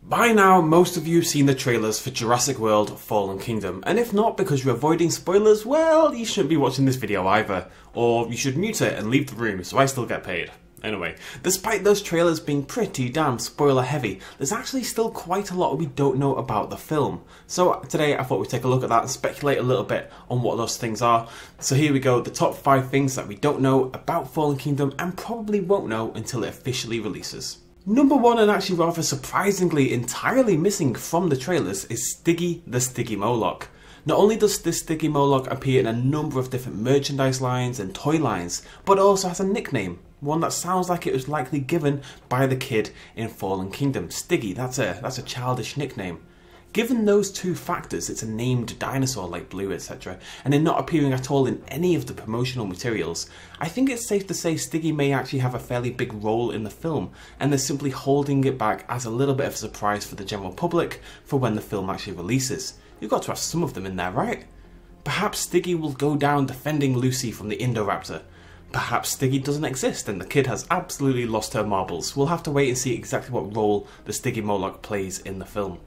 By now, most of you have seen the trailers for Jurassic World Fallen Kingdom, and if not because you're avoiding spoilers, well, you shouldn't be watching this video either. Or you should mute it and leave the room so I still get paid. Anyway, despite those trailers being pretty damn spoiler heavy, there's actually still quite a lot we don't know about the film. So today I thought we'd take a look at that and speculate a little bit on what those things are. So here we go, the top 5 things that we don't know about Fallen Kingdom and probably won't know until it officially releases. Number 1, and actually rather surprisingly entirely missing from the trailers, is Stiggy the Stygimoloch. Not only does this Stygimoloch appear in a number of different merchandise lines and toy lines, but also has a nickname. One that sounds like it was likely given by the kid in Fallen Kingdom. Stiggy, that's a childish nickname. Given those two factors, it's a named dinosaur like Blue, etc., and in not appearing at all in any of the promotional materials, I think it's safe to say Stiggy may actually have a fairly big role in the film, and they're simply holding it back as a little bit of a surprise for the general public for when the film actually releases. You've got to have some of them in there, right? Perhaps Stiggy will go down defending Lucy from the Indoraptor. Perhaps Stiggy doesn't exist and the kid has absolutely lost her marbles. We'll have to wait and see exactly what role the Stygimoloch plays in the film.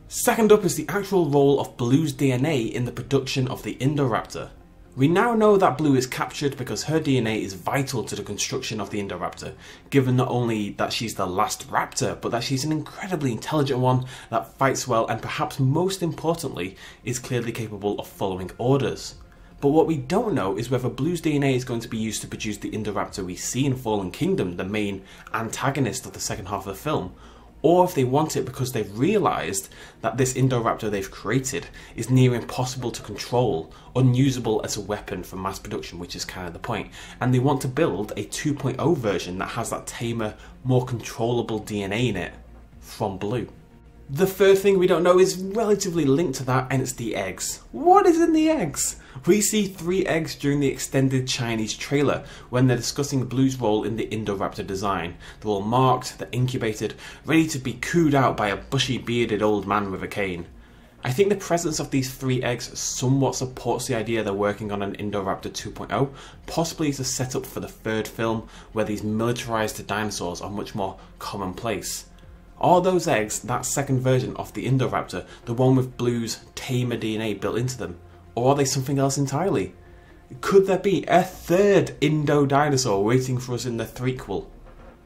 Second up is the actual role of Blue's DNA in the production of the Indoraptor. We now know that Blue is captured because her DNA is vital to the construction of the Indoraptor, given not only that she's the last raptor, but that she's an incredibly intelligent one that fights well and perhaps most importantly is clearly capable of following orders. But what we don't know is whether Blue's DNA is going to be used to produce the Indoraptor we see in Fallen Kingdom, the main antagonist of the second half of the film, or if they want it because they've realised that this Indoraptor they've created is near impossible to control, unusable as a weapon for mass production, which is kind of the point, and they want to build a 2.0 version that has that tamer, more controllable DNA in it from Blue. The third thing we don't know is relatively linked to that, and it's the eggs. What is in the eggs? We see 3 eggs during the extended Chinese trailer when they're discussing Blue's role in the Indoraptor design. They're all marked, they're incubated, ready to be cooed out by a bushy bearded old man with a cane. I think the presence of these 3 eggs somewhat supports the idea they're working on an Indoraptor 2.0, possibly as a setup for the third film where these militarized dinosaurs are much more commonplace. Are those eggs that second version of the Indoraptor, the one with Blue's tamer DNA built into them? Or are they something else entirely? Could there be a third Indo-dinosaur waiting for us in the threequel?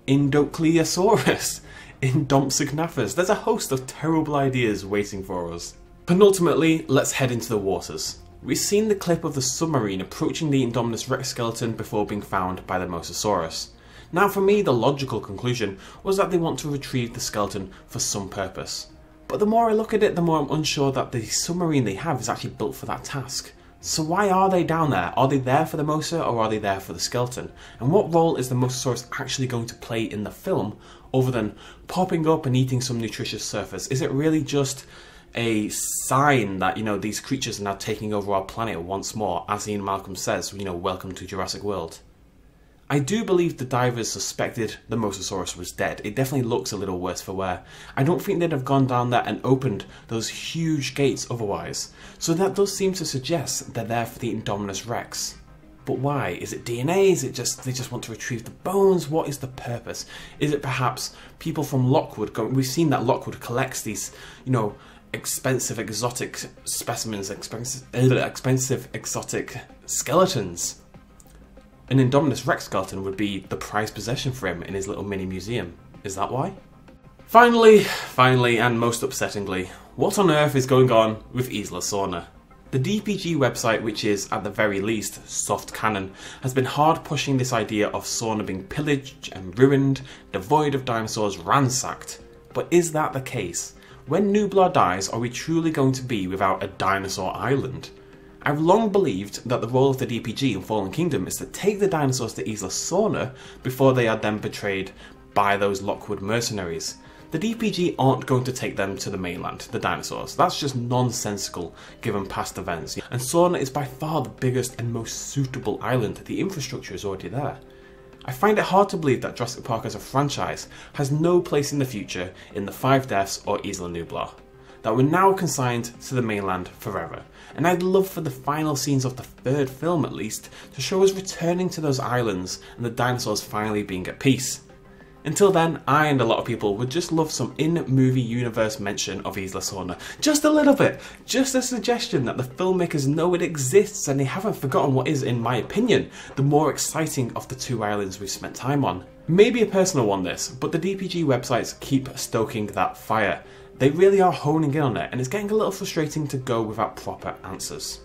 Indocleosaurus? Indompsognathus? There's a host of terrible ideas waiting for us. Penultimately, let's head into the waters. We've seen the clip of the submarine approaching the Indominus Rex skeleton before being found by the Mosasaurus. Now for me, the logical conclusion was that they want to retrieve the skeleton for some purpose. But the more I look at it, the more I'm unsure that the submarine they have is actually built for that task. So why are they down there? Are they there for the Mosa or are they there for the skeleton? And what role is the Mosasaurus actually going to play in the film other than popping up and eating some nutritious surface? Is it really just a sign that, these creatures are now taking over our planet once more, as Ian Malcolm says, welcome to Jurassic World? I do believe the divers suspected the Mosasaurus was dead. It definitely looks a little worse for wear. I don't think they'd have gone down there and opened those huge gates otherwise. So that does seem to suggest they're there for the Indominus Rex. But why? Is it DNA? Is it just they just want to retrieve the bones? What is the purpose? Is it perhaps people from Lockwood going? We've seen that Lockwood collects these, expensive exotic specimens, expensive exotic skeletons. An Indominus Rex skeleton would be the prized possession for him in his little mini museum. Is that why? Finally, and most upsettingly, what on earth is going on with Isla Sorna? The DPG website, which is at the very least soft canon, has been hard pushing this idea of Sorna being pillaged and ruined, devoid of dinosaurs, ransacked. But is that the case? When Nublar dies, are we truly going to be without a dinosaur island? I've long believed that the role of the DPG in Fallen Kingdom is to take the dinosaurs to Isla Sorna before they are then betrayed by those Lockwood mercenaries. The DPG aren't going to take them to the mainland, the dinosaurs. That's just nonsensical given past events. And Sorna is by far the biggest and most suitable island. The infrastructure is already there. I find it hard to believe that Jurassic Park as a franchise has no place in the future in the 5 Deaths or Isla Nublar, that we're now consigned to the mainland forever. And I'd love for the final scenes of the 3rd film at least to show us returning to those islands and the dinosaurs finally being at peace. Until then, I and a lot of people would just love some in-movie universe mention of Isla Sorna. Just a little bit. Just a suggestion that the filmmakers know it exists and they haven't forgotten what is, in my opinion, the more exciting of the two islands we've spent time on. Maybe a personal one this, but the DPG websites keep stoking that fire. They really are honing in on it, and it's getting a little frustrating to go without proper answers.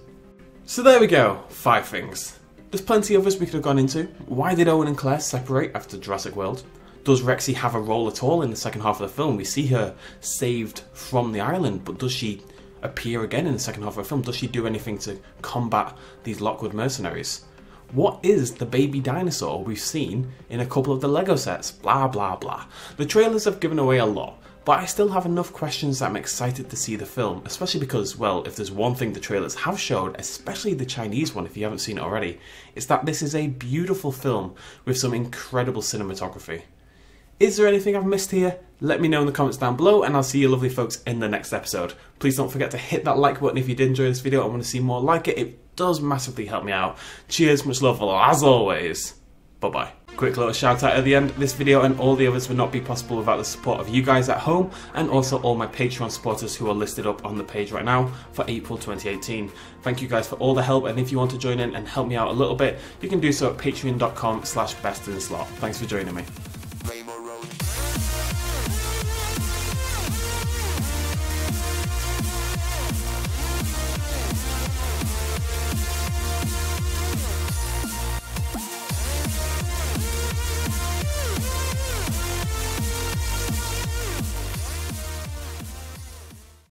So there we go, 5 things. There's plenty of others we could have gone into. Why did Owen and Claire separate after Jurassic World? Does Rexy have a role at all in the second half of the film? We see her saved from the island, but does she appear again in the second half of the film? Does she do anything to combat these Lockwood mercenaries? What is the baby dinosaur we've seen in a couple of the Lego sets? Blah blah blah. The trailers have given away a lot, but I still have enough questions that I'm excited to see the film, especially because, well, if there's one thing the trailers have showed, especially the Chinese one if you haven't seen it already, it's that this is a beautiful film with some incredible cinematography. Is there anything I've missed here? Let me know in the comments down below, and I'll see you lovely folks in the next episode. Please don't forget to hit that like button if you did enjoy this video and want to see more like it. It does massively help me out. Cheers, much love as always. Bye-bye. Quick little shout out at the end. This video and all the others would not be possible without the support of you guys at home, and also all my Patreon supporters who are listed up on the page right now for April 2018. Thank you guys for all the help, and if you want to join in and help me out a little bit, you can do so at patreon.com/bestinslot. Thanks for joining me.